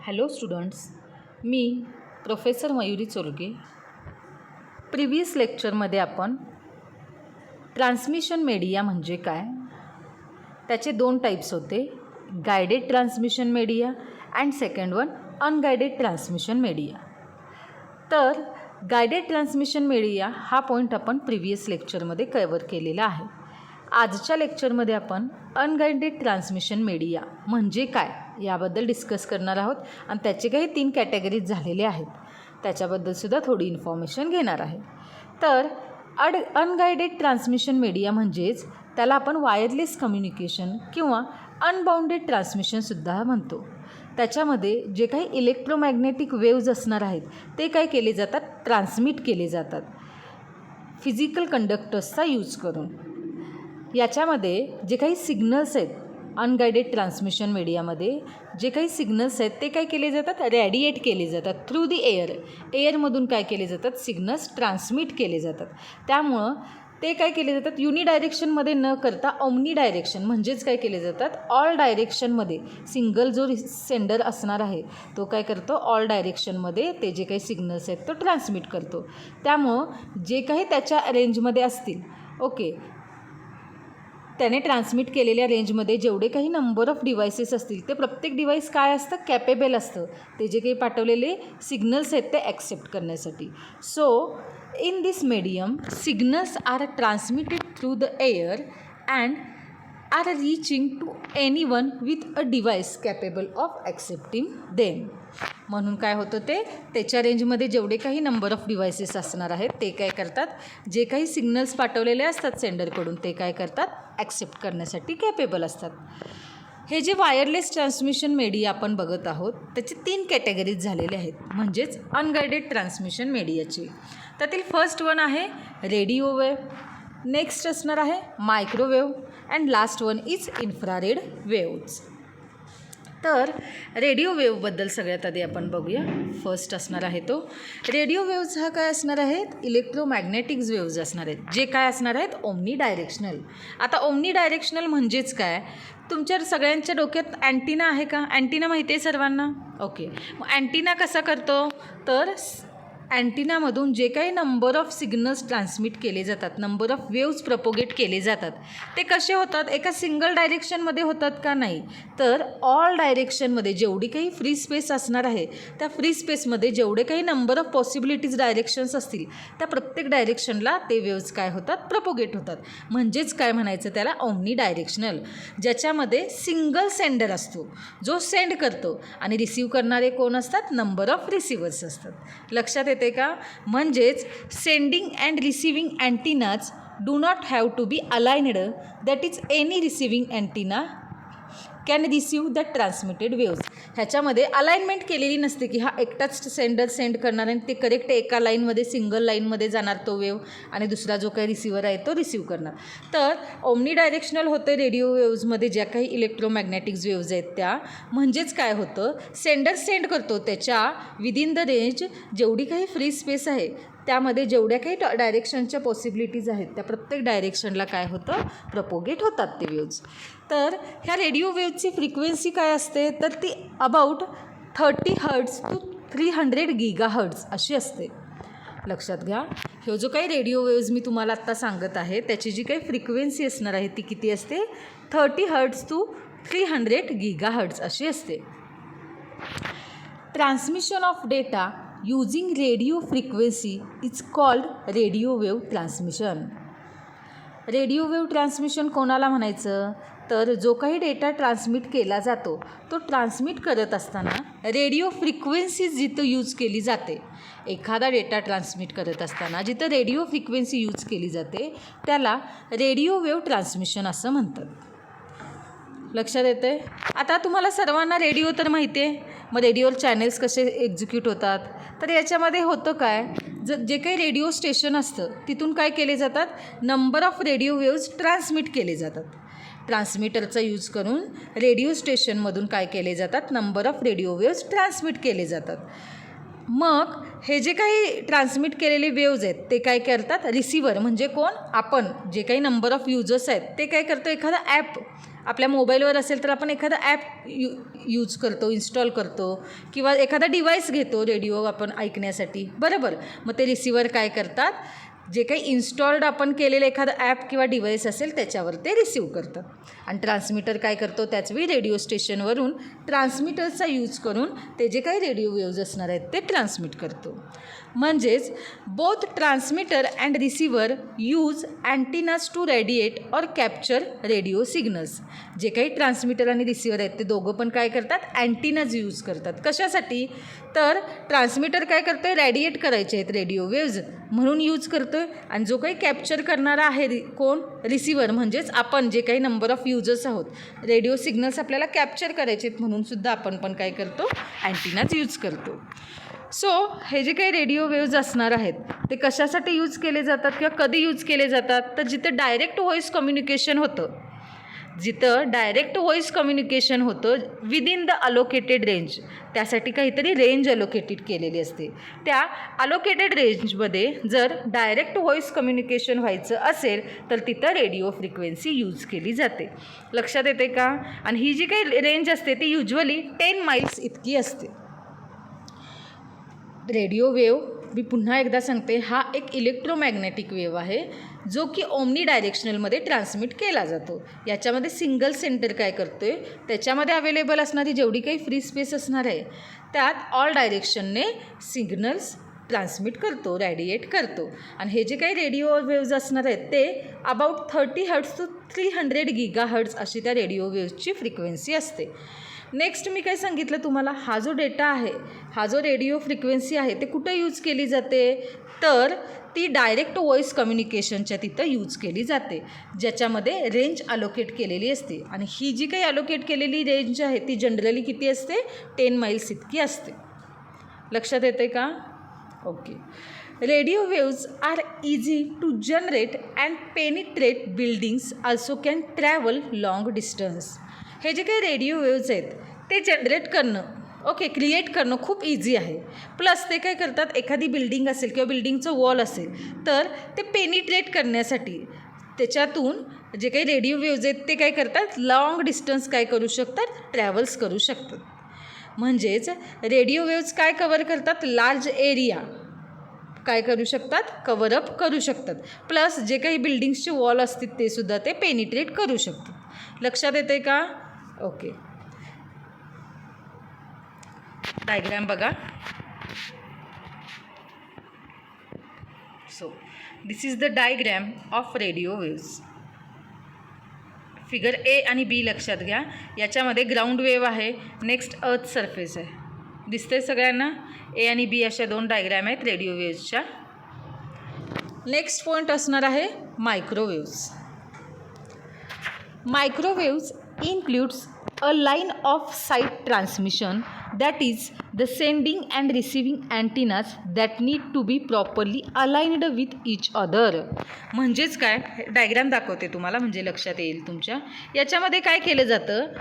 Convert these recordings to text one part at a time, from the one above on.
Hello students, मी professor Mayuri Chorge. Previous लेक्चरमध्ये आपण transmission media म्हणजे काय, त्याचे 2 टाईप्स होते, guided transmission media and second one unguided transmission media. तर गायडेड ट्रान्समिशन मीडिया हा पॉईंट आपण प्रिव्हियस लेक्चरमध्ये कव्हर केलेला आहे. आजच्या लेक्चरमध्ये आपण अनगायडेड ट्रान्समिशन मीडिया म्हणजे काय याबद्दल डिस्कस करणार आहोत आणि त्याचे काही 3 कॅटेगरीज झालेले आहेत, त्याच्याबद्दलसुद्धा थोडी इन्फॉर्मेशन घेणार आहे. तर अनगायडेड ट्रान्समिशन मीडिया म्हणजेच त्याला आपण वायरलेस कम्युनिकेशन किंवा अनबाउंडेड ट्रान्समिशनसुद्धा म्हणतो. त्याच्यामध्ये जे काही इलेक्ट्रोमॅग्नेटिक वेव्ज असणार आहेत ते काय केले जातात, ट्रान्समिट केले जातात फिजिकल कंडक्टर्सचा यूज करून. याच्यामध्ये जे काही सिग्नल्स आहेत अनगायडेड ट्रान्समिशन मीडियामध्ये जे काही सिग्नल्स आहेत ते काय केले जातात, रॅडिएट केले जातात थ्रू दी एअरमधून काय केले जातात, सिग्नल्स ट्रान्समिट केले जातात. त्यामुळं ते काय केले जातात, युनिडायरेक्शनमध्ये न करता ओमनी डायरेक्शन म्हणजेच काय केले जातात, ऑल डायरेक्शनमध्ये. सिंगल जो सेंडर असणार आहे तो काय करतो, ऑल डायरेक्शनमध्ये ते जे काही सिग्नल्स आहेत तो ट्रान्समिट करतो. त्यामुळं जे काही त्याच्या रेंजमध्ये असतील, ओके, त्याने ट्रान्समिट केलेल्या रेंजमध्ये जेवढे काही नंबर ऑफ डिव्हायसेस असतील ते प्रत्येक डिव्हाइस काय असतं, कॅपेबल असतं ते जे काही पाठवलेले सिग्नल्स आहेत ते ॲक्सेप्ट करण्यासाठी. So in this medium signals are transmitted through the air and are reaching to anyone with a device capable of accepting them. म्हणून काय होतं, ते त्याच्या रेंजमध्ये जेवढे काही नंबर ऑफ डिव्हायसेस असणार आहेत ते काय करतात, जे काही सिग्नल्स पाठवलेले असतात सेंडरकडून ते काय करतात, ॲक्सेप्ट करण्यासाठी कॅपेबल असतात. हे जे वायरलेस ट्रान्समिशन मीडिया आपण बघत आहोत त्याचे 3 कॅटेगरीज झालेले आहेत, म्हणजेच अनगायडेड ट्रान्समिशन मीडियाची. त्यातील फर्स्ट वन आहे रेडिओ वेव्ह, नेक्स्ट असणार आहे microwave and last one is infrared waves. तर रेडिओ वेव्हबद्दल सगळ्यात आधी आपण बघूया. फर्स्ट असणार आहे तो रेडिओ वेव्ज. हा काय असणार आहेत, इलेक्ट्रोमॅग्नेटिक्स वेव्ज असणार आहेत, जे काय असणार आहेत, ओमनी डायरेक्शनल. आता ओमनी डायरेक्शनल म्हणजेच काय, तुमच्या सगळ्यांच्या डोक्यात अँटिना आहे का, अँटिना माहिती आहे सर्वांना, ओके. मग अँटिना कसा करतो, तर अँटिनामधून जे काही नंबर ऑफ सिग्नल्स ट्रान्समिट केले जातात, नंबर ऑफ वेव्ज प्रपोगेट केले जातात ते कसे होतात, एका सिंगल डायरेक्शनमध्ये होतात का, नाही, तर ऑल डायरेक्शनमध्ये जेवढी काही फ्री स्पेस असणार आहे त्या फ्री स्पेसमध्ये जेवढे काही नंबर ऑफ पॉसिबिलिटीज डायरेक्शन्स असतील त्या प्रत्येक डायरेक्शनला ते वेव्ज काय होतात, प्रपोगेट होतात. म्हणजेच काय म्हणायचं त्याला, ओमनी डायरेक्शनल, ज्याच्यामध्ये सिंगल सेंडर असतो जो सेंड करतो आणि रिसीव करणारे कोण असतात, नंबर ऑफ रिसिवर्स असतात. लक्षात येते का, म्हणजेच sending and receiving antennas do not have to be aligned, that is any receiving antenna can receive the transmitted waves. ह्याच्यामध्ये अलाइनमेंट केलेली नसते की हा एकटाच सेंडर सेंड करणार आणि ते करेक्ट एका लाईनमध्ये सिंगल लाईनमध्ये जाणार तो वेव आणि दुसरा जो काही रिसिवर आहे तो रिसीव करणार. तर ओमनी डायरेक्शनल होतं रेडिओ वेव्जमध्ये ज्या काही इलेक्ट्रोमॅग्नेटिक्स वेव्ज आहेत त्या. म्हणजेच काय होतं, सेंडर सेंड करतो त्याच्या विदिन द रेंज जेवढी काही फ्री स्पेस आहे त्यामध्ये जेवढ्या काही डायरेक्शनच्या पॉसिबिलिटीज आहेत त्या प्रत्येक डायरेक्शनला काय होतं, प्रपोगेट होतात ते वेव्ज. तर ह्या रेडिओ वेव्जची फ्रिक्वेन्सी काय असते, तर ती अबाउट 30 हर्ट्ज टू 300 गिगाहर्ट्ज अशी असते. लक्षात घ्या, हे जो काही रेडिओ वेव्ज मी तुम्हाला आत्ता सांगत आहे त्याची जी काही फ्रिक्वेन्सी असणार आहे ती किती असते, 30 हर्ट्ज टू 300 गिगाहर्ट्ज अशी असते. Transmission of data using radio frequency is called radio wave transmission. Radio wave transmission कोणाला म्हणायचं, तर जो काही डेटा ट्रान्समिट केला जातो तो ट्रान्समिट करत असताना रेडिओ फ्रिक्वेन्सी जिथं यूज केली जाते, एखादा डेटा ट्रान्समिट करत असताना जिथं रेडिओ फ्रिक्वेन्सी यूज केली जाते त्याला रेडिओ वेव्ह ट्रान्समिशन असं म्हणतात. लक्षात येतं आहे. आता तुम्हाला सर्वांना रेडिओ तर माहिती आहे, मग रेडिओवर चॅनेल्स कसे एक्झिक्यूट होतात, तर याच्यामध्ये होतं काय, जे काही रेडिओ स्टेशन असतं तिथून काय केले जातात, number of radio waves transmit केले जातात. ट्रान्समीटरचा यूज करून रेडिओ स्टेशनमधून काय केले जातात, number of radio waves transmit केले जातात. मग हे जे काही ट्रान्समिट केलेले वेव्ज आहेत ते काय करतात, रिसिव्हर म्हणजे कोण, आपण जे काही नंबर ऑफ युजर्स आहेत ते काय करतो, एखादा ॲप आपल्या मोबाईलवर असेल तर आपण एखादा ॲप यूज करतो, इन्स्टॉल करतो किंवा एखादा डिव्हाइस घेतो रेडिओ आपण ऐकण्यासाठी, बरोबर. मग ते रिसिव्हर काय करतात, जे काही इन्स्टॉल्ड आपण केलेलं एखादं ॲप किंवा डिव्हाइस असेल त्याच्यावर ते रिसीव करतात. आणि ट्रान्समीटर काय करतो, त्याचवेळी रेडिओ स्टेशनवरून ट्रान्समीटरचा यूज करून ते जे काही रेडिओ वेव्ज असणार आहेत ते ट्रान्समिट करतो. म्हणजेच both transmitter and receiver use antennas to radiate or capture radio signals. जे काही ट्रान्समीटर आणि रिसिव्हर आहेत ते दोघं पण काय करतात, अँटिनाज यूज करतात. कशासाठी, तर ट्रान्समीटर काय करतो आहे, रेडिएट करायचे आहेत रेडिओ वेव्ज म्हणून यूज करतो आहे. आणि जो काही कॅप्चर करणारा आहे कोण, रिसिव्हर म्हणजेच आपण जे काही नंबर ऑफ युजर्स आहोत, रेडिओ सिग्नल्स आपल्याला कॅप्चर करायचे आहेत म्हणून सुद्धा आपण पण काय करतो, अँटिनाज यूज करतो. सो हे जे काही रेडिओ वेव्ज असणार आहेत ते कशासाठी यूज केले जातात किंवा कधी यूज केले जातात, तर जिथं डायरेक्ट व्हॉईस कम्युनिकेशन होतं, विदिन द अलोकेटेड रेंज, त्यासाठी काहीतरी रेंज अलोकेटेड केलेली असते. त्या अलोकेटेड रेंजमध्ये जर डायरेक्ट व्हॉईस कम्युनिकेशन व्हायचं असेल तर तिथं रेडिओ फ्रिक्वेन्सी यूज केली जाते. लक्षात येते का. आणि ही जी काही रेंज असते ती युजली 10 माइल्स इतकी असते. रेडिओ वेव्ह, मी पुन्हा एकदा सांगते, हा एक इलेक्ट्रोमॅग्नेटिक वेव्ह आहे जो की ओमनी डायरेक्शनलमध्ये ट्रान्समिट केला जातो. याच्यामध्ये सिंगल सेंटर काय करतो आहे, त्याच्यामध्ये अवेलेबल असणारी जेवढी काही फ्री स्पेस असणार आहे त्यात ऑल डायरेक्शनने सिग्नल्स ट्रान्समिट करतो, रेडिएट करतो. आणि हे जे काही रेडिओ वेव्ज असणार आहेत ते अबाउट 30 हर्ट्स टू 300 गीगाहर्ट्स अशी त्या रेडिओ वेव्जची फ्रिक्वेन्सी असते. नेक्स्ट मी काय सांगितलं तुम्हाला, हा जो डेटा आहे, हा जो रेडिओ फ्रिक्वेन्सी आहे ते कुठं यूज केली जाते, तर ती डायरेक्ट व्हॉईस कम्युनिकेशनच्या तिथं यूज केली जाते ज्याच्यामध्ये रेंज अलोकेट केलेली असते. आणि ही जी काही अलोकेट केलेली रेंज आहे ती जनरली किती असते, 10 माइल्स इतकी असते. लक्षात येते का. Okay. Radio waves are easy to generate and penetrate buildings, also can travel long distance. हे जे काही रेडिओ वेव्ज आहेत ते जनरेट करणं, क्रिएट करणं खूप इझी आहे. प्लस ते काय करतात, एखादी बिल्डिंग असेल किंवा बिल्डिंगचं वॉल असेल तर ते पेनिट्रेट करण्यासाठी त्याच्यातून जे काही रेडिओ वेव्ज आहेत ते काय करतात, लाँग डिस्टन्स काय करू शकतात, ट्रॅव्हल्स करू शकतात. म्हणजेच रेडिओ वेव्ज काय कवर करतात, लार्ज एरिया काय करू शकतात, कव्हरअप करू शकतात. प्लस जे काही बिल्डिंग्सचे वॉल असतील ते सुद्धा ते पेनिट्रेट करू शकतात. लक्षात येते का. ओके. डायग्राम बघा. So this is the diagram of radio waves. Figure A आणि बी लक्षात घ्या. याच्यामध्ये ग्राउंड वेव्ह आहे, नेक्स्ट अर्थ सरफेस आहे. दिसते सगळ्यांना. ए आणि बी अशा 2 डायग्राम आहेत रेडिओ वेव्जच्या. नेक्स्ट पॉईंट असणार आहे microwaves. Microwaves includes a line of sight transmission, that is the sending and receiving antennas that need to be properly aligned with each other. म्हणजेच काय, डायग्राम दाखवते तुम्हाला म्हणजे लक्षात येईल तुमच्या. याच्यामध्ये काय केलं जातं,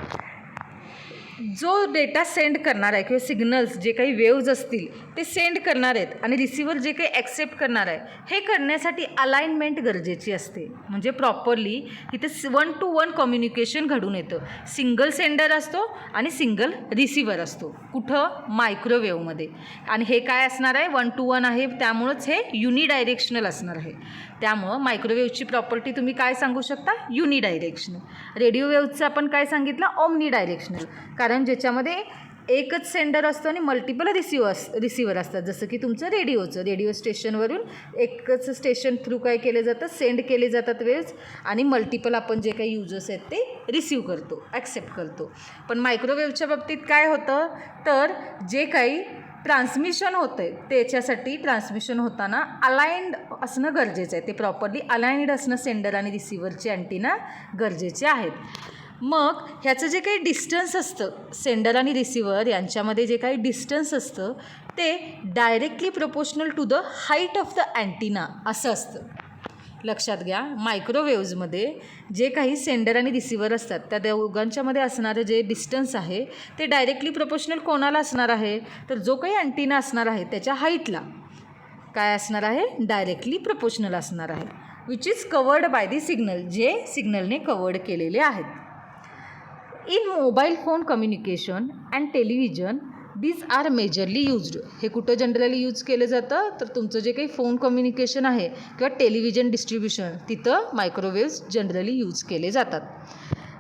जो डेटा सेंड करणार आहे किंवा सिग्नल्स जे काही वेव्ज असतील ते सेंड करणार आहेत आणि रिसिव्हर जे काही ॲक्सेप्ट करणार आहे हे करण्यासाठी अलाइनमेंट गरजेची असते. म्हणजे प्रॉपरली इथे 1 to 1 कम्युनिकेशन घडून येतं. सिंगल सेंडर असतो आणि सिंगल रिसिव्हर असतो. कुठं, मायक्रोवेव्हमध्ये. आणि हे काय असणार आहे, 1 to 1 आहे, त्यामुळंच हे युनिडायरेक्शनल असणार आहे. त्यामुळं मायक्रोवेव्हची प्रॉपर्टी तुम्ही काय सांगू शकता, युनिडायरेक्शनल. रेडिओ वेव्हचं आपण काय सांगितलं, ओमनी डायरेक्शनल, कारण ज्याच्यामध्ये एकच सेंडर असतो आणि मल्टिपल रिसिव्हर असतात. जसं की तुमचं रेडिओ स्टेशनवरून एकच स्टेशन थ्रू काय केलं जातं, सेंड केले जातात वेव्ज आणि मल्टिपल आपण जे काही युजर्स आहेत ते रिसीव्ह करतो, ॲक्सेप्ट करतो. पण मायक्रोवेव्हच्या बाबतीत काय होतं, तर जे काही ट्रान्समिशन होतं आहे त्याच्यासाठी ट्रान्समिशन होताना अलाइन्ड असणं गरजेचं आहे. ते प्रॉपरली अलाइन्ड असणं सेंडर आणि रिसिव्हरचे अँटिना गरजेचे आहेत. मग ह्याचं जे काही डिस्टन्स असतं, सेंडर आणि रिसिव्हर यांच्यामध्ये जे काही डिस्टन्स असतं ते directly proportional to the height of the antenna असं असतं. लक्षात घ्या, मायक्रोवेव्हजमध्ये जे काही सेंडर आणि रिसिव्हर असतात त्या दोघांच्यामध्ये असणारं जे डिस्टन्स आहे ते डायरेक्टली प्रोपोर्शनल कोणाला असणार आहे, तर जो काही अँटिना असणार आहे त्याच्या हाईटला काय असणार आहे, डायरेक्टली प्रोपोर्शनल असणार आहे, which is covered by the signal, जे सिग्नलने कवर्ड केलेले आहेत. In mobile phone communication and television these are majorly used. हे कुठं जनरली यूज केलं जातं, तर तुमचं जे काही फोन कम्युनिकेशन आहे किंवा टेलिव्हिजन डिस्ट्रीब्युशन तिथं मायक्रोवेव्ज जनरली यूज केले जातात.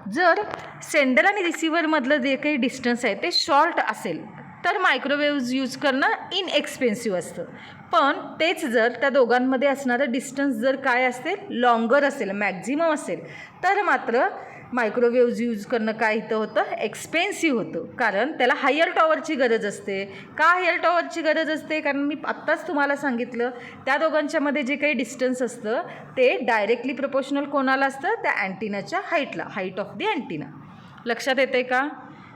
जर सेंडर आणि रिसिव्हरमधलं जे काही डिस्टन्स आहे ते शॉर्ट असेल तर मायक्रोवेव्ज यूज करणं इनएक्सपेन्सिव्ह असतं. पण तेच जर त्या दोघांमध्ये असणारं डिस्टन्स जर काय असेल, लॉंगर असेल, मॅक्झिमम असेल, तर मात्र मायक्रोवेव्ज यूज करणं काय इथं होतं, एक्सपेन्सिव्ह होतं. कारण त्याला हायर टॉवरची गरज असते. का हायर टॉवरची गरज असते, कारण मी आत्ताच तुम्हाला सांगितलं त्या दोघांच्यामध्ये जे काही डिस्टन्स असतं ते डायरेक्टली प्रोपोर्शनल कोणाला असतं, त्या अँटिनाच्या हाईटला, हाईट ऑफ दी अँटिना. लक्षात येते का?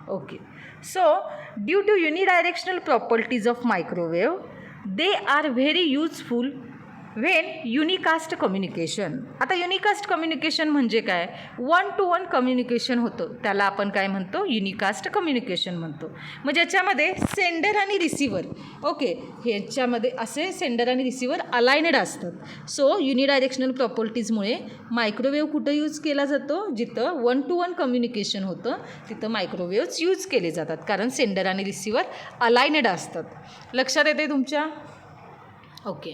Okay. So due to unidirectional properties of microwave they are very useful when unicast communication. आता युनिकास्ट कम्युनिकेशन म्हणजे काय, 1 to 1 कम्युनिकेशन होतं, त्याला आपण काय म्हणतो, युनिकास्ट कम्युनिकेशन म्हणतो. मग ज्याच्यामध्ये सेंडर आणि रिसिव्हर, ओके, ह्याच्यामध्ये असे सेंडर आणि रिसिव्हर अलाइनड असतात. सो युनिडायरेक्शनल प्रॉपर्टीजमुळे मायक्रोवेव्ह कुठं यूज केला जातो, जिथं 1 to 1 कम्युनिकेशन होतं तिथं मायक्रोवेव्हज यूज केले जातात, कारण सेंडर आणि रिसिव्हर अलाइनड असतात. लक्षात येते तुमच्या? ओके.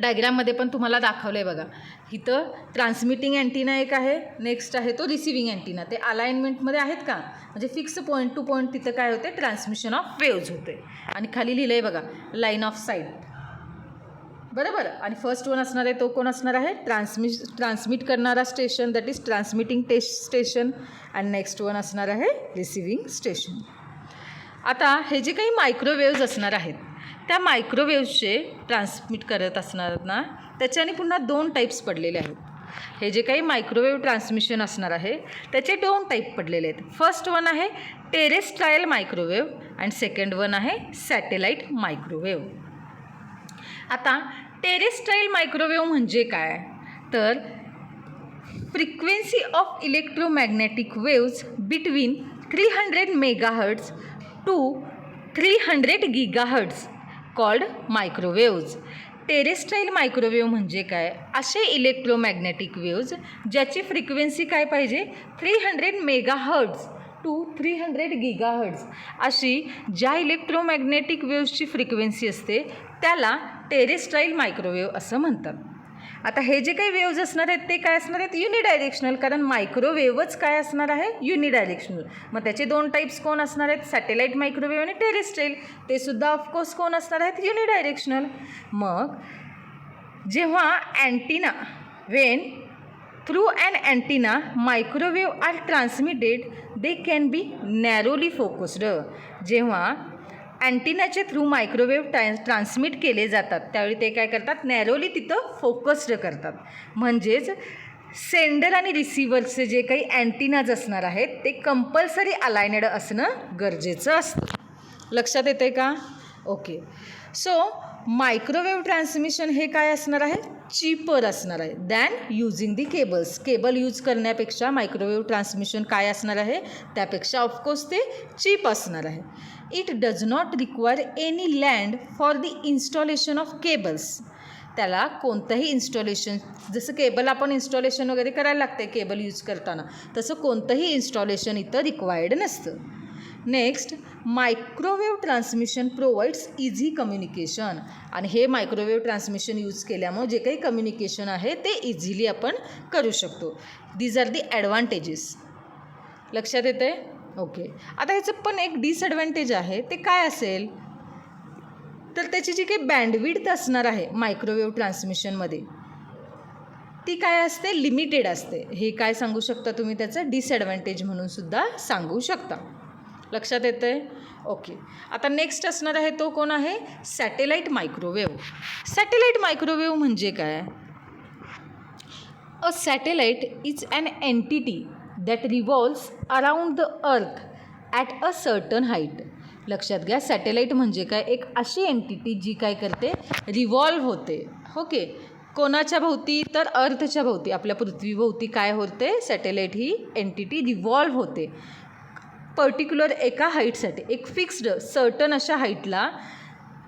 डायग्राममध्ये पण तुम्हाला दाखवलं आहे बघा, इथं ट्रान्समिटिंग अँटिना एक आहे, नेक्स्ट आहे तो रिसिव्हिंग अँटिना. ते अलाइनमेंटमध्ये आहेत का, म्हणजे फिक्स पॉईंट टू पॉईंट तिथं काय होते, ट्रान्समिशन ऑफ वेव्ज होते. आणि खाली लिहिलं आहे बघा, लाईन ऑफ साईट, बरोबर. आणि फर्स्ट वन असणार आहे तो कोण असणार आहे, ट्रान्समिट करणारा station, that is transmitting station. आणि नेक्स्ट वन असणार आहे रिसिव्हिंग स्टेशन. आता हे जे काही मायक्रोवेव्ज असणार आहेत त्या मायक्रोवेव्हचे ट्रान्समिट करत असणार ना, त्याच्याने पुन्हा 2 टाईप्स पडलेले आहेत. हे जे काही मायक्रोवेव्ह ट्रान्समिशन असणार आहे त्याचे 2 टाईप पडलेले आहेत. फर्स्ट वन आहे टेरेस्ट्रायल मायक्रोवेव्ह आणि सेकंड वन आहे सॅटेलाईट मायक्रोवेव्ह. आता टेरेस्ट्रायल मायक्रोवेव्ह म्हणजे काय, तर frequency of electromagnetic waves between 300 megahertz to 300 gigahertz called microwaves. Terrestrial microwave म्हणजे काय, असे इलेक्ट्रोमॅग्नेटिक वेव्ज ज्याची फ्रिक्वेन्सी काय पाहिजे, 300 मेगाहर्ट्ज टू 300 गीगाहर्ट्ज, अशी ज्या इलेक्ट्रोमॅग्नेटिक वेव्सची फ्रिक्वेन्सी असते त्याला टेरेस्ट्राईल मायक्रोवेव्ह असं म्हणतात. आता हे जे काही वेव्ज असणार आहेत ते काय असणार आहेत, युनिडायरेक्शनल, कारण मायक्रोवेव्हच काय असणार आहे, युनिडायरेक्शनल. मग त्याचे 2 टाईप्स कोण असणार आहेत, सॅटेलाईट मायक्रोवेव्ह आणि टेरेस्ट्राईल. ते सुद्धा ऑफकोर्स कोण असणार आहेत, युनिडायरेक्शनल. मग जेव्हा antenna, when through an antenna microwave are transmitted they can be narrowly focused. जेव्हा अँटिनाचे थ्रू मायक्रोवेव्ह ट्रान्समिट केले जातात त्यावेळी ते काय करतात, नॅरोली तिथं फोकस्ड करतात. म्हणजेच सेंडर आणि रिसिव्हरचे जे काही अँटिनाज असणार आहेत ते कंपल्सरी अलाइनड असणं गरजेचं असतं. लक्षात येते का? ओके. सो मायक्रोवेव्ह ट्रान्समिशन हे काय असणार आहे, चीपर असणार आहे than using the cables. Cable use करण्यापेक्षा मायक्रोवेव्ह ट्रान्समिशन काय असणार आहे, त्यापेक्षा ऑफकोर्स ते चीप असणार आहे. It does not require any land for the installation of cables. त्याला कोणतंही इन्स्टॉलेशन, जसं केबल आपण इन्स्टॉलेशन वगैरे करायला लागते केबल यूज करताना, तसं कोणतंही इन्स्टॉलेशन इथं रिक्वायर्ड नसतं. Next, microwave transmission provides easy communication. आणि हे मायक्रोवेव्ह ट्रान्समिशन यूज केल्यामुळे जे काही कम्युनिकेशन आहे ते इझिली आपण करू शकतो. These are the advantages. लक्षात येते? ओके. आता ह्याचं पण एक डिसॲडव्हान्टेज आहे, ते काय असेल, तर त्याची जी काही बँडविड्थ असणार आहे मायक्रोवेव्ह ट्रान्समिशनमध्ये ती काय असते, लिमिटेड असते. हे काय सांगू शकता तुम्ही, त्याचं डिसॲडव्हान्टेज म्हणून सुद्धा सांगू शकता. लक्षात येतं आहे? ओके. आता नेक्स्ट असणार आहे तो कोण आहे, सॅटेलाईट मायक्रोवेव्ह. सॅटेलाईट मायक्रोवेव्ह म्हणजे काय, a satellite is an entity that revolves around the earth at a certain height. लक्षात घ्या, सॅटेलाईट म्हणजे काय, एक अशी एंटिटी जी काय करते, रिव्हॉल्व होते, ओके, कोणाच्या भोवती? तर अर्थच्या भोवती, आपल्या पृथ्वीभोवती काय होते? सॅटेलाईट ही एंटिटी रिव्हॉल्व होते पर्टिक्युलर एका हाईटसाठी, एक फिक्स्ड सर्टन अशा हाईटला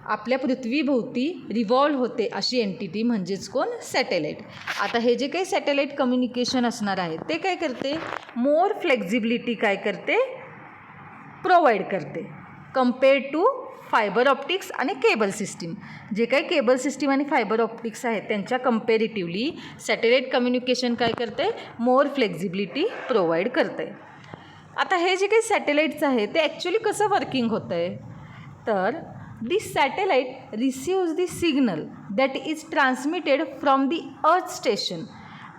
आपल्या पृथ्वीभोवती रिव्हॉल्व होते अशी एंटिटी म्हणजेच कोण? सॅटेलाईट. आता हे जे काही सॅटेलाईट कम्युनिकेशन असणार आहे ते काय करते? मोर फ्लेक्झिबिलिटी काय करते? प्रोव्हाइड करते कम्पेअर्ड टू फायबर ऑप्टिक्स आणि केबल सिस्टीम. जे काही केबल सिस्टीम आणि फायबर ऑप्टिक्स आहेत त्यांच्या कम्पॅरेटिव्हली सॅटेलाईट कम्युनिकेशन काय करते? मोर फ्लेक्झिबिलिटी प्रोव्हाइड करते. आता हे जे काही सॅटेलाईट्स आहे ते ॲक्च्युली कसं वर्किंग होतं आहे? तर this satellite receives the signal that is transmitted from the earth station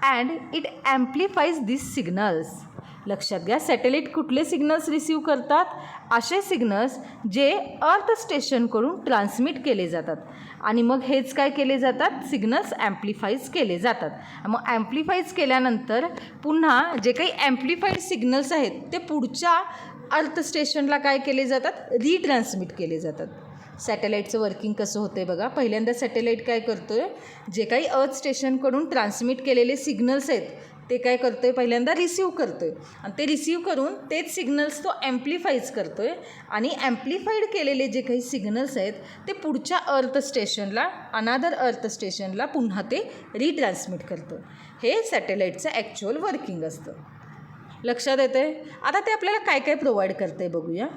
and it amplifies this signals. लक्षात घ्या, सॅटेलाईट कुठले सिग्नल्स रिसीव करतात? असे सिग्नल्स जे अर्थ स्टेशनकडून ट्रान्समिट केले जातात आणि मग हेच काय केले जातात? सिग्नल्स ॲम्प्लिफाईज केले जातात. मग ॲम्प्लिफाईज केल्यानंतर पुन्हा जे काही ॲम्प्लिफाईड सिग्नल्स आहेत ते पुढच्या अर्थ स्टेशनला काय केले जातात? रिट्रान्समिट केले जातात. सॅटेलाईटचं वर्किंग कसं होतं आहे बघा. पहिल्यांदा सॅटेलाईट काय करतो आहे? जे काही अर्थ स्टेशनकडून ट्रान्समिट केलेले सिग्नल्स आहेत ते काय करतो आहे? पहिल्यांदा रिसीव करतो आहे आणि ते रिसीव करून तेच सिग्नल्स तो ॲम्प्लिफाईज करतो आहे आणि ॲम्प्लिफाईड केलेले जे काही सिग्नल्स आहेत ते पुढच्या अर्थ स्टेशनला, अनादर अर्थ स्टेशनला पुन्हा ते रिट्रान्समिट करतं. हे सॅटेलाईटचं ॲक्च्युअल वर्किंग असतं. लक्षात येतं आहे? आता ते आपल्याला काय काय प्रोव्हाइड करतं आहे बघूया.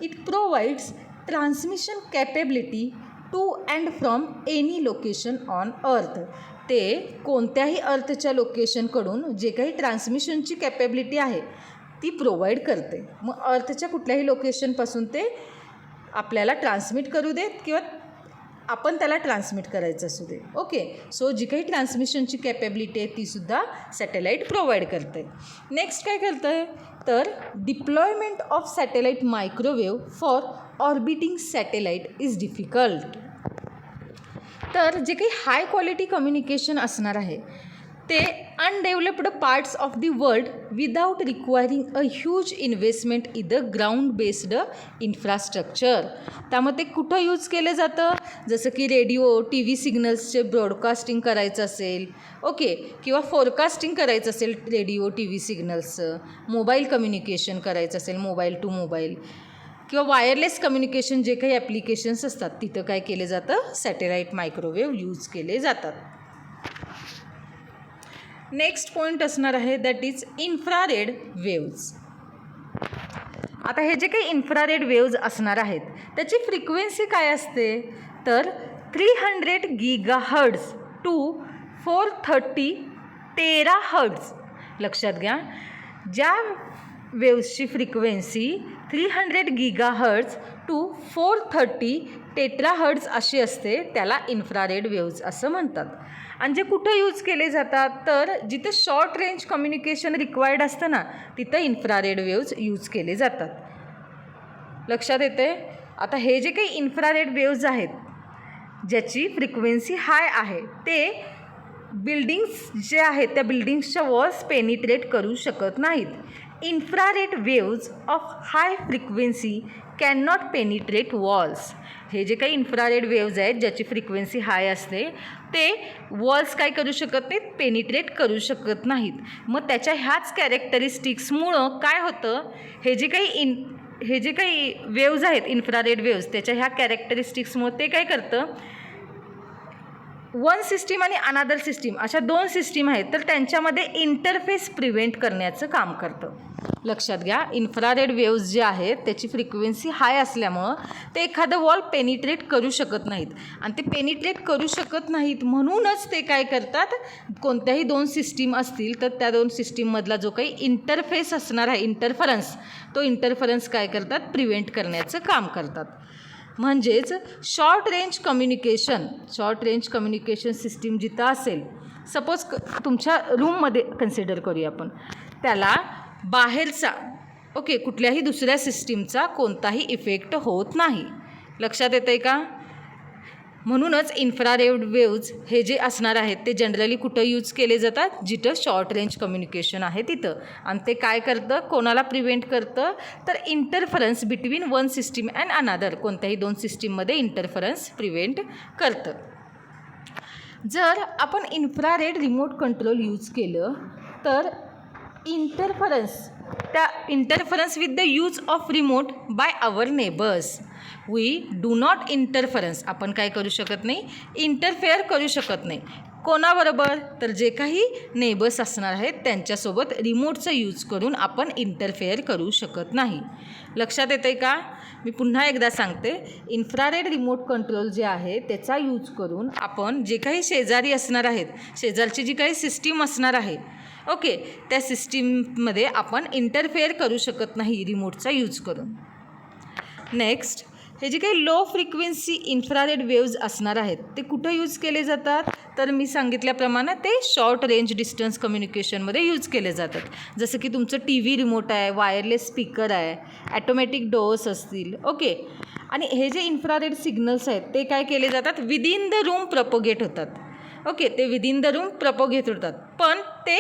It provides transmission capability to and from any location on earth. ते कोणत्याही अर्थच्या लोकेशनकडून जे काही ट्रान्समिशनची कॅपेबिलिटी आहे ती प्रोव्हाइड करते. मग अर्थच्या कुठल्याही लोकेशनपासून ते आपल्याला ट्रान्समिट करू देत किंवा आपण त्याला ट्रान्समिट करायचं असू दे. ओके, सो जी काही ट्रान्समिशनची कॅपेबिलिटी आहे तीसुद्धा सॅटेलाईट प्रोव्हाइड करते. नेक्स्ट काय करतं आहे? तर deployment of satellite microwave for orbiting satellite is difficult. तर जे काही हाय क्वालिटी कम्युनिकेशन असणार आहे ते undeveloped parts of the world without requiring a huge investment in the ground based infrastructure. त्यामुळे ते कुठं यूज केलं जातं? जसं की रेडिओ, टी व्ही सिग्नल्सचे ब्रॉडकास्टिंग करायचं असेल, ओके, किंवा फोरकास्टिंग करायचं असेल रेडिओ टी व्ही सिग्नल्सचं, मोबाईल कम्युनिकेशन करायचं असेल मोबाईल टू मोबाईल, किंवा वायरलेस कम्युनिकेशन जे काही ॲप्लिकेशन्स असतात तिथं काय केलं जातं? सॅटेलाईट मायक्रोवेव्ह यूज केले जातात. नेक्स्ट पॉईंट असणार आहे दॅट इज इन्फ्रारेड वेव्ज. आता हे जे काही इन्फ्रारेड वेव्ज असणार आहेत त्याची फ्रिक्वेन्सी काय असते? तर 300 GHz टू 430 THz. लक्षात घ्या, ज्या वेव्सची फ्रिक्वेन्सी 300 GHz टू 430 THz अशी असते त्याला इन्फ्रारेड वेव्ज असं म्हणतात. आणि जे कुठं यूज केले जातात? तर जिथे शॉर्ट रेंज कम्युनिकेशन रिक्वायर्ड असतं ना तिथं इन्फ्रारेड वेव्ज यूज केले जातात. लक्षात येते? आता हे जे काही इन्फ्रारेड वेव्ज आहेत ज्याची फ्रिक्वेन्सी हाय आहे ते बिल्डिंग्स जे आहेत त्या बिल्डिंग्सच्या वॉल्स पेनिट्रेट करू शकत नाहीत. Infrared waves of high frequency can not penetrate walls. हे जे काही इन्फ्रारेड वेव्ज आहेत ज्याची फ्रिक्वेन्सी हाय असते ते वॉल्स काय करू शकत नाहीत? पेनिट्रेट करू शकत नाहीत. मग त्याच्या ह्याच कॅरेक्टरिस्टिक्समुळं काय होतं? हे जे काही वेव्ज आहेत इन्फ्रारेड वेव्ज त्याच्या ह्या कॅरेक्टरिस्टिक्समुळे ते काय करतं? वन सिस्टीम आणि अनादर सिस्टीम अशा दोन सिस्टीम आहेत तर त्यांच्यामध्ये इंटरफेस प्रिव्हेंट करण्याचं काम करतं. लक्षात घ्या, इन्फ्रारेड वेव्ज जे आहेत त्याची फ्रिक्वेन्सी हाय असल्यामुळं ते एखादं वॉल पेनिट्रेट करू शकत नाहीत आणि ते पेनिट्रेट करू शकत नाहीत म्हणूनच ते काय करतात? कोणत्याही दोन सिस्टीम असतील तर त्या दोन सिस्टीममधला जो काही इंटरफेस असणार आहे इंटरफरन्स, तो इंटरफरन्स काय करतात? प्रिव्हेंट करण्याचं काम करतात. म्हणजेच शॉर्ट रेंज कम्युनिकेशन सिस्टीम जिथं असेल, सपोज तुमच्या रूममध्ये कन्सिडर करूया आपण, त्याला बाहेरचा ओके कुठल्याही दुसऱ्या सिस्टीमचा कोणताही इफेक्ट होत नाही. लक्षात येतं आहे का? म्हणूनच इन्फ्रारेड वेव्ज हे जे असणार आहेत ते जनरली कुठं यूज केले जातात? जिथं शॉर्ट रेंज कम्युनिकेशन आहे तिथं. आणि ते काय करतं? कोणाला प्रिव्हेंट करतं? तर interference between one system and अनादर, कोणत्याही दोन सिस्टीममध्ये इंटरफरन्स प्रिव्हेंट करतं. जर आपण इन्फ्रारेड रिमोट कंट्रोल यूज केलं तर interference with the use of remote by our neighbours. We do not interference, आपण काय करू शकत नाही, इंटरफेअर करू शकत नाही. कोणाबरोबर? तर जे काही नेबर्स असणार आहेत त्यांच्यासोबत रिमोटचा यूज करून आपण इंटरफेअर करू शकत नाही. लक्षात येतं आहे का? मी पुन्हा एकदा सांगते, इन्फ्रारेड रिमोट कंट्रोल जे आहे त्याचा यूज करून आपण जे काही शेजारी असणार आहेत, शेजारची जी काही सिस्टीम असणार आहे, ओके, त्या सिस्टीममध्ये आपण इंटरफेअर करू शकत नाही रिमोटचा यूज करून. नेक्स्ट, हे जे काही लो फ्रिक्वेन्सी इन्फ्रारेड वेव्ज असणार आहेत ते कुठं यूज केले जातात? तर मी सांगितल्याप्रमाणे ते शॉर्ट रेंज डिस्टन्स कम्युनिकेशनमध्ये यूज केले जातात. जसं की तुमचं टी व्ही रिमोट आहे, वायरलेस स्पीकर आहे, ॲटोमॅटिक डोअर्स असतील, ओके. आणि हे जे इन्फ्रारेड सिग्नल्स आहेत ते काय केले जातात? विदिन द रूम प्रपोगेट होतात, ओके. ते विदिन द रूम प्रपोगेट होतात, पण ते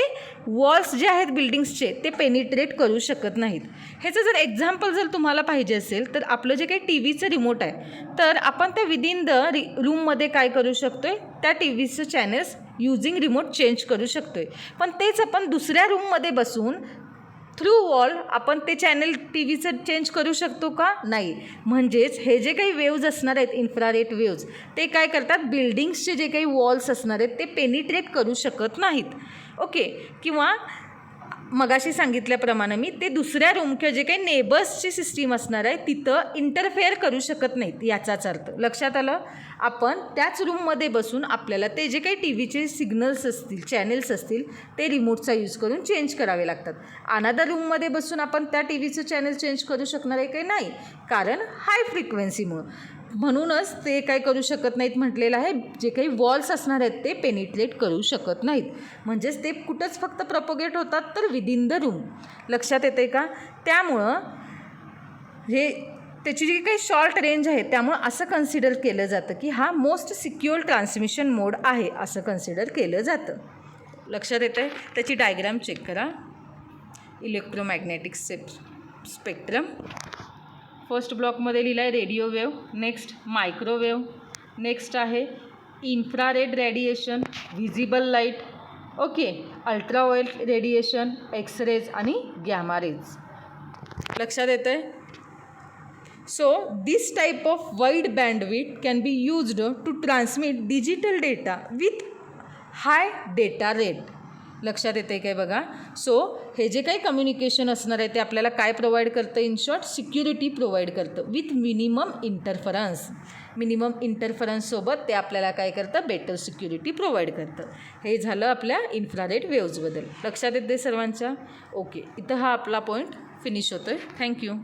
वॉल्स जे आहेत बिल्डिंग्सचे ते पेनिट्रेट करू शकत नाहीत. ह्याचं जर एक्झाम्पल जर तुम्हाला पाहिजे असेल तर आपलं जे काही टी व्हीचं रिमोट आहे तर आपण त्या विदिन द रूममध्ये काय करू शकतो आहे? त्या टी व्हीचं चॅनल्स युजिंग रिमोट चेंज करू शकतो आहे. पण तेच आपण दुसऱ्या रूममध्ये बसून थ्रू वॉल आपण ते चॅनल टी व्हीचं चेंज करू शकतो का? नाही. म्हणजेच हे जे काही वेव्ज असणार आहेत इन्फ्रारेड वेव्ज ते काय करतात? बिल्डिंग्सचे जे काही वॉल्स असणार आहेत ते पेनिट्रेट करू शकत नाहीत, ओके. किंवा मगाशी सांगितल्याप्रमाणे मी ते दुसऱ्या रूम किंवा जे काही नेबर्सची सिस्टीम असणार आहे तिथं इंटरफेअर करू शकत नाहीत, याचाच अर्थ. लक्षात आलं? आपण त्याच रूममध्ये बसून आपल्याला ते जे काही टी व्हीचे सिग्नल्स असतील, चॅनल्स असतील ते रिमोटचा यूज करून चेंज करावे लागतात. अनदर रूममध्ये बसून आपण त्या टी व्हीचं चॅनल चेंज करू शकणार आहे काही नाही, कारण हाय फ्रिक्वेन्सीमुळं. म्हणूनच ते काय करू शकत नाहीत म्हटलेलं आहे. जे काही वॉल्स असणार आहेत ते पेनिट्रेट करू शकत नाहीत. म्हणजेच ते कुठंच फक्त प्रपोगेट होतात तर विदिन द रूम. लक्षात येते का? त्यामुळं हे त्याची जी काही शॉर्ट रेंज आहे त्यामुळं असं कन्सिडर केलं जातं की हा मोस्ट सिक्युअर ट्रान्समिशन मोड आहे, असं कन्सिडर केलं जातं. लक्षात येतं आहे? त्याची डायग्राम चेक करा. इलेक्ट्रोमॅग्नेटिक स्पेक्ट्रम फर्स्ट ब्लॉकमध्ये लिहिलं आहे radio wave, next microwave, next आहे infrared radiation, visible light, okay, ultraviolet radiation, X-rays आणि गॅमा रेज. लक्षात येतं आहे? So this type of wide bandwidth can be used to transmit digital data with high data rate. लक्षात येते काय बघा? So हे जे काही कम्युनिकेशन असणार आहे ते आपल्याला काय प्रोव्हाइड करतं? इन शॉर्ट सिक्युरिटी प्रोव्हाइड करतं विथ मिनिमम इंटरफरन्स. मिनिमम इंटरफरन्ससोबत ते आपल्याला काय करतं? बेटर सिक्युरिटी प्रोव्हाइड करतं. हे झालं आपल्या इन्फ्रारेड वेव्जबद्दल. लक्षात येते सर्वांच्या? ओके, इथं हा आपला पॉईंट फिनिश होतो आहे. थँक्यू.